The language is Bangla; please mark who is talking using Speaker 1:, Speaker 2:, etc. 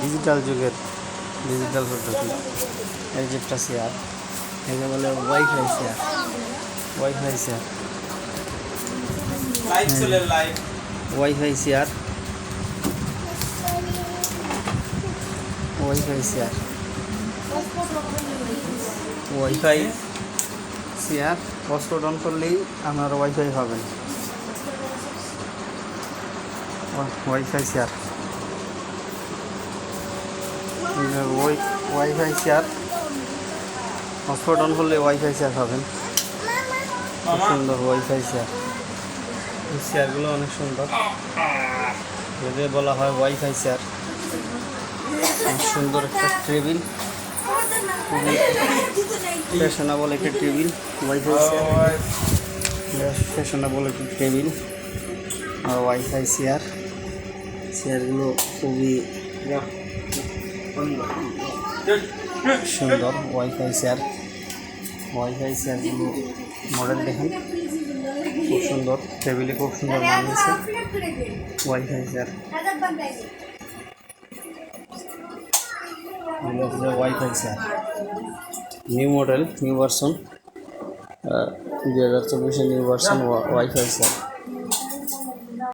Speaker 1: ডিজিটাল যুগের ডিজিটাল পদ্ধতি। এই যে একটা চেয়ার, একে বলে wifi chair. Wifi chair, wifi chair, wifi chair, wifi chair. Hotspot on করলেই আপনার ওয়াইফাই পাবেন। Wifi chair, wifi chair. Hotspot on করলে ওয়াইফাই চেয়ার পাবেন। খুব সুন্দর ওয়াইফাই চেয়ার। এই চেয়ারগুলো অনেক সুন্দর, যদি বলা হয় ওয়াইফাই চেয়ার। অনেক সুন্দর একটা টেবিল, খুবই ফ্যাশনেবল একটা টেবিল। ওয়াইফাই চেয়ার, ফ্যাশনেবল একটা টেবিল আর ওয়াইফাই চেয়ার। চেয়ারগুলো খুবই সুন্দর। ওয়াইফাই চেয়ার, ওয়াইফাই চেয়ারগুলো মডেল দেখেন, খুব সুন্দর। টেবিলে খুব সুন্দর বানিয়েছে wifi chair. Wifi chair new model, new version, 2024 new version wifi chair.